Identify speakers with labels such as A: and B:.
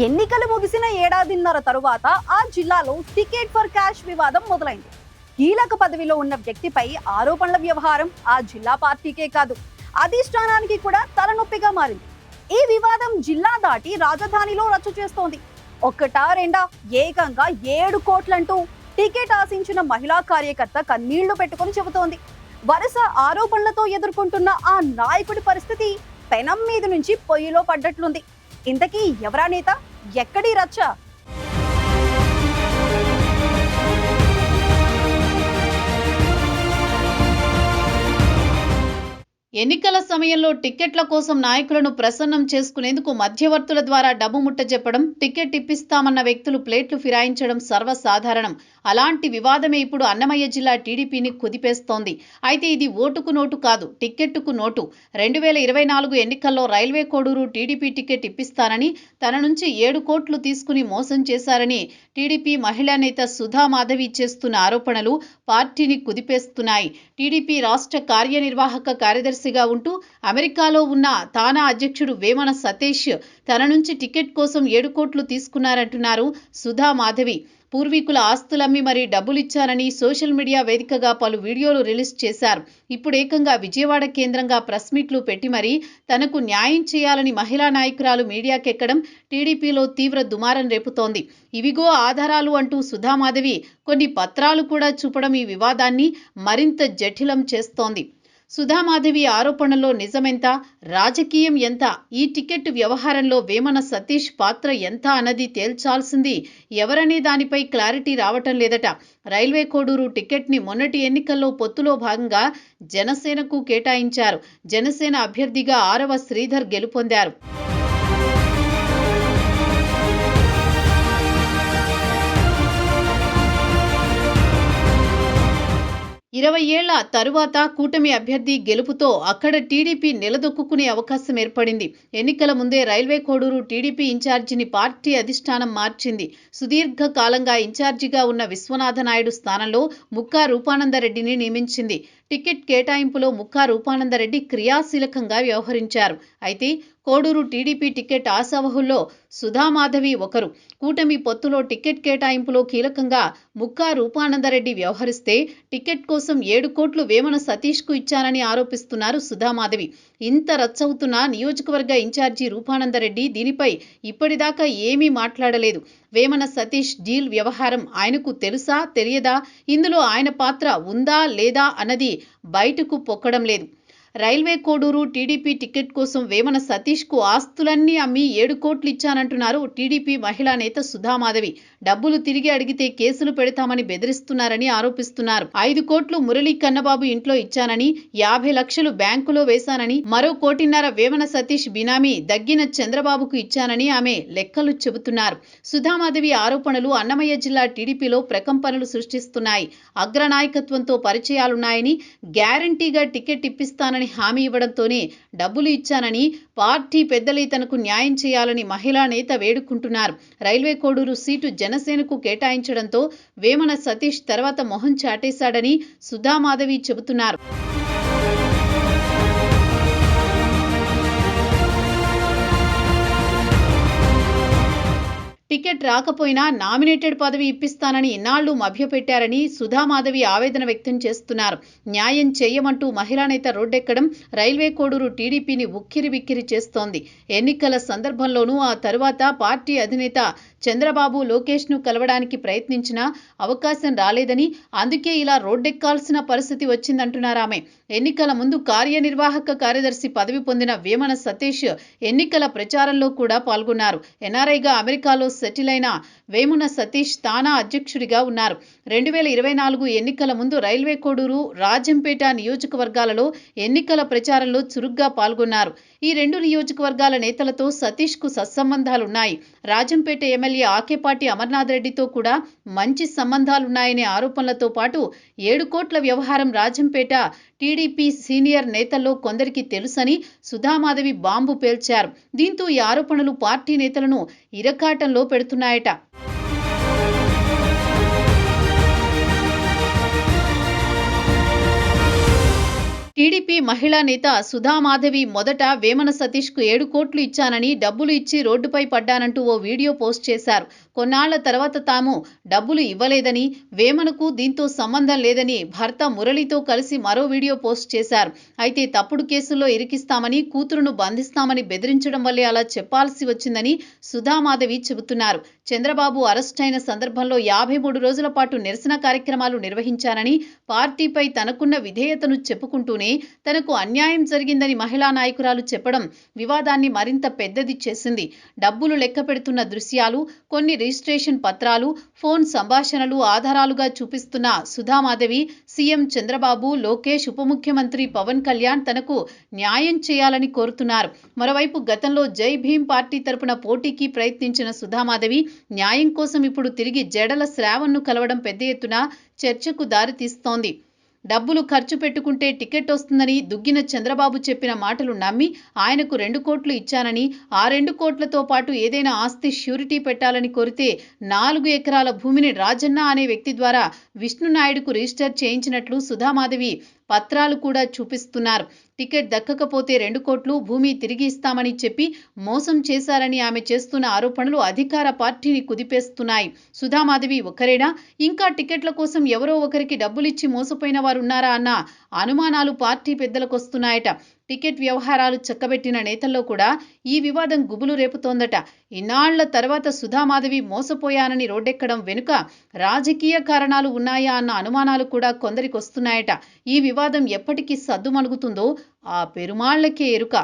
A: ఎన్నికలు ముగిసిన ఏడాదిన్నర తరువాత ఆ జిల్లాలో టికెట్ ఫర్ క్యాష్ వివాదం మొదలైంది. కీలక పదవిలో ఉన్న వ్యక్తిపై ఆరోపణల వ్యవహారం ఆ జిల్లా పార్టీకే కాదు, అధిష్టానానికి కూడా తలనొప్పిగా మారింది. ఈ వివాదం జిల్లా దాటి రాజధానిలో రచ్చ చేస్తోంది. ఒక్కటా రెండా, ఏకంగా 7 కోట్లంటూ టికెట్ ఆశించిన మహిళా కార్యకర్త కన్నీళ్లు పెట్టుకుని చెబుతోంది. వరుస ఆరోపణలతో ఎదుర్కొంటున్న ఆ నాయకుడి పరిస్థితి పెనం మీద నుంచి పొయ్యిలో పడ్డట్లుంది. ఇంతకీ ఎవరా నేత, ఎక్కడి రచ్చ?
B: ఎన్నికల సమయంలో టిక్కెట్ల కోసం నాయకులను ప్రసన్నం చేసుకునేందుకు మధ్యవర్తుల ద్వారా డబ్బు ముట్టజెప్పడం, టికెట్ ఇప్పిస్తామన్న వ్యక్తులు ప్లేట్లు ఫిరాయించడం సర్వసాధారణం. అలాంటి వివాదమే ఇప్పుడు అన్నమయ్య జిల్లా టీడీపీని కుదిపేస్తోంది. అయితే ఇది ఓటుకు నోటు కాదు, టిక్కెట్టుకు నోటు. 2024 ఎన్నికల్లో రైల్వే కోడూరు టీడీపీ టికెట్ ఇప్పిస్తానని తన నుంచి 7 కోట్లు తీసుకుని మోసం చేశారని టీడీపీ మహిళా నేత సుధా మాధవి చేస్తున్న ఆరోపణలు పార్టీని కుదిపేస్తున్నాయి. టీడీపీ రాష్ట్ర కార్యనిర్వాహక కార్యదర్శిగా ఉంటూ అమెరికాలో ఉన్న తానా అధ్యక్షుడు వేమన సతీష్ తన నుంచి టికెట్ కోసం 7 కోట్లు తీసుకున్నారంటున్నారు సుధా మాధవి. పూర్వీకుల ఆస్తులమ్మి మరీ డబ్బులిచ్చారని సోషల్ మీడియా వేదికగా పలు వీడియోలు రిలీజ్ చేశారు. ఇప్పుడు ఏకంగా విజయవాడ కేంద్రంగా ప్రెస్ మీట్లు పెట్టి మరీ తనకు న్యాయం చేయాలని మహిళా నాయకురాలు మీడియాకెక్కడం టీడీపీలో తీవ్ర దుమారం రేపుతోంది. ఇవిగో ఆధారాలు అంటూ సుధామాధవి కొన్ని పత్రాలు కూడా చూపడం ఈ వివాదాన్ని మరింత జటిలం చేస్తోంది. సుధామాధవి ఆరోపణల్లో నిజమెంత, రాజకీయం ఎంత, ఈ టికెట్ వ్యవహారంలో వేమన సతీష్ పాత్ర ఎంత అన్నది తేల్చాల్సింది ఎవరనే దానిపై క్లారిటీ రావటం లేదట. రైల్వే కోడూరు టికెట్ని మొన్నటి ఎన్నికల్లో పొత్తులో భాగంగా జనసేనకు కేటాయించారు. జనసేన అభ్యర్థిగా 6వ శ్రీధర్ గెలుపొందారు. 20 ఏళ్ల తరువాత కూటమి అభ్యర్థి గెలుపుతో అక్కడ టీడీపీ నిలదొక్కునే అవకాశం ఏర్పడింది. ఎన్నికల ముందే రైల్వే కోడూరు టీడీపీ ఇన్ఛార్జిని పార్టీ అధిష్టానం మార్చింది. సుదీర్ఘ కాలంగా ఇన్ఛార్జిగా ఉన్న విశ్వనాథ నాయుడు స్థానంలో ముక్కా రూపానందరెడ్డిని నియమించింది. టికెట్ కేటాయింపులో ముక్కా రూపానందరెడ్డి క్రియాశీలకంగా వ్యవహరించారు. అయితే కోడూరు టీడీపీ టికెట్ ఆశావహుల్లో సుధామాధవి ఒకరు. కూటమి పొత్తులో టికెట్ కేటాయింపులో కీలకంగా ముక్కా రూపానందరెడ్డి వ్యవహరిస్తే టికెట్ కోసం 7 కోట్లు వేమన సతీష్కు ఇచ్చానని ఆరోపిస్తున్నారు సుధామాధవి. ఇంత రచ్చవుతున్న నియోజకవర్గ ఇన్ఛార్జి రూపానందరెడ్డి దీనిపై ఇప్పటిదాకా ఏమీ మాట్లాడలేదు. వేమన సతీష్ డీల్ వ్యవహారం ఆయనకు తెలుసా తెలియదా, ఇందులో ఆయన పాత్ర ఉందా లేదా అన్నది బయటకు పొక్కడం లేదు. రైల్వే కోడూరు టీడీపీ టికెట్ కోసం వేమన సతీష్కు ఆస్తులన్నీ అమ్మి 7 కోట్లు ఇచ్చానంటున్నారు టీడీపీ మహిళా నేత సుధామాధవి. డబ్బులు తిరిగి అడిగితే కేసులు పెడతామని బెదిరిస్తున్నారని ఆరోపిస్తున్నారు. 5 కోట్లు మురళీ కన్నబాబు ఇంట్లో ఇచ్చానని, 50 లక్షలు బ్యాంకులో వేశానని, మరో 1.5 కోటి వేమన సతీష్ బినామీ దగ్గిన చంద్రబాబుకు ఇచ్చానని ఆమె లెక్కలు చెబుతున్నారు. సుధామాధవి ఆరోపణలు అన్నమయ్య జిల్లా టీడీపీలో ప్రకంపనలు సృష్టిస్తున్నాయి. అగ్రనాయకత్వంతో పరిచయాలున్నాయని, గ్యారంటీగా టికెట్ ఇప్పిస్తానని హామీ ఇవ్వడంతోనే డబ్బులు ఇచ్చానని, పార్టీ పెద్దలే తనకు న్యాయం చేయాలని మహిళా నేత వేడుకుంటున్నారు. రైల్వే కోడూరు సీటు జనసేనకు కేటాయించడంతో వేమన సతీష్ తర్వాత మొహం చాటేశాడని సుధామాధవి చెబుతున్నారు. టికెట్ రాకపోయినా నామినేటెడ్ పదవి ఇప్పిస్తానని ఇన్నాళ్లు మభ్యపెట్టారని సుధామాధవి ఆవేదన వ్యక్తం చేస్తున్నారు. న్యాయం చేయమంటూ మహిళా నేత రోడ్డెక్కడం రైల్వే కోడూరు టీడీపీని ఉక్కిరిబిక్కిరి చేస్తోంది. ఎన్నికల సందర్భంలోనూ ఆ తరువాత పార్టీ అధినేత చంద్రబాబు లోకేష్ను కలవడానికి ప్రయత్నించినా అవకాశం రాలేదని, అందుకే ఇలా రోడ్డెక్కాల్సిన పరిస్థితి వచ్చిందంటున్నారామె. ఎన్నికల ముందు కార్యనిర్వాహక కార్యదర్శి పదవి పొందిన వేమన సతీష్ ఎన్నికల ప్రచారంలో కూడా పాల్గొన్నారు. ఎన్ఆర్ఐగా అమెరికాలో సెటిల్ అయిన వేమున సతీష్ తానా అధ్యక్షుడిగా ఉన్నారు. 2024 ఎన్నికల ముందు రైల్వే కోడూరు, రాజంపేట నియోజకవర్గాలలో ఎన్నికల ప్రచారంలో చురుగ్గా పాల్గొన్నారు. ఈ 2 నియోజకవర్గాల నేతలతో సతీష్కు సత్సంబంధాలున్నాయి. రాజంపేట ఎమ్మెల్యే ఆకేపాటి అమర్నాథ్ రెడ్డితో కూడా మంచి సంబంధాలున్నాయనే ఆరోపణలతో పాటు 7 కోట్ల వ్యవహారం రాజంపేట టీడీపీ సీనియర్ నేతల్లో కొందరికి తెలుసని సుధామాధవి బాంబు పేల్చారు. దీంతో ఈ ఆరోపణలు పార్టీ నేతలను ఇరకాటంలో పెడుతున్నాయట. టీడీపీ మహిళా నేత సుధామాధవి మొదట వేమన సతీష్కు 7 కోట్లు ఇచ్చానని, డబ్బులు ఇచ్చి రోడ్డుపై పడ్డానంటూ ఓ వీడియో పోస్ట్ చేశారు. కొన్నాళ్ల తర్వాత తాము డబ్బులు ఇవ్వలేదని, వేమనకు దీంతో సంబంధం లేదని భర్త మురళితో కలిసి మరో వీడియో పోస్ట్ చేశారు. అయితే తప్పుడు కేసుల్లో ఇరికిస్తామని, కూతురును బంధిస్తామని బెదిరించడం వల్లే అలా చెప్పాల్సి వచ్చిందని సుధామాధవి చెబుతున్నారు. చంద్రబాబు అరెస్ట్ అయిన సందర్భంలో 53 రోజుల పాటు నిరసన కార్యక్రమాలు నిర్వహించానని, పార్టీపై తనకున్న విధేయతను చెప్పుకుంటూనే తనకు అన్యాయం జరిగిందని మహిళా నాయకురాలు చెప్పడం వివాదాన్ని మరింత పెద్దది చేసింది. డబ్బులు లెక్క పెడుతున్న దృశ్యాలు, కొన్ని రిజిస్ట్రేషన్ పత్రాలు, ఫోన్ సంభాషణలు ఆధారాలుగా చూపిస్తున్న సుధామాధవి సీఎం చంద్రబాబు, లోకేష్, ఉప ముఖ్యమంత్రి పవన్ కళ్యాణ్ తనకు న్యాయం చేయాలని కోరుతున్నారు. మరోవైపు గతంలో జై భీం పార్టీ తరపున పోటీకి ప్రయత్నించిన సుధామాధవి న్యాయం కోసం ఇప్పుడు తిరిగి జడల శ్రావణ్ను కలవడం పెద్ద ఎత్తున చర్చకు దారితీస్తోంది. డబ్బులు ఖర్చు పెట్టుకుంటే టికెట్ వస్తుందని దుగ్గిన చంద్రబాబు చెప్పిన మాటలు నమ్మి ఆయనకు 2 కోట్లు ఇచ్చానని, ఆ 2 కోట్లతో పాటు ఏదైనా ఆస్తి ష్యూరిటీ పెట్టాలని కోరితే 4 ఎకరాల భూమిని రాజన్న అనే వ్యక్తి ద్వారా విష్ణునాయుడుకు రిజిస్టర్ చేయించినట్లు సుధామాధవి పత్రాలు కూడా చూపిస్తున్నారు. టికెట్ దక్కకపోతే 2 కోట్లు భూమి తిరిగి ఇస్తామని చెప్పి మోసం చేశారని ఆమె చేస్తున్న ఆరోపణలు అధికార పార్టీని కుదిపేస్తున్నాయి. సుధామాధవి ఒక్కరేనా, ఇంకా టికెట్ల కోసం ఎవరో ఒకరికి డబ్బులిచ్చి మోసపోయిన వారు ఉన్నారా అన్న అనుమానాలు పార్టీ పెద్దలకు వస్తున్నాయట. టికెట్ వ్యవహారాలు చక్కబెట్టిన నేతల్లో కూడా ఈ వివాదం గుబులు రేపుతోందట. ఇన్నాళ్ల తర్వాత సుధామాధవి మోసపోయానని రోడ్డెక్కడం వెనుక రాజకీయ కారణాలు ఉన్నాయా అన్న అనుమానాలు కూడా కొందరికి వస్తున్నాయట. ఈ వివాదం ఎప్పటికీ సద్దుమణుగుతుందో ఆ పెరుమాళ్లకే ఎరుక.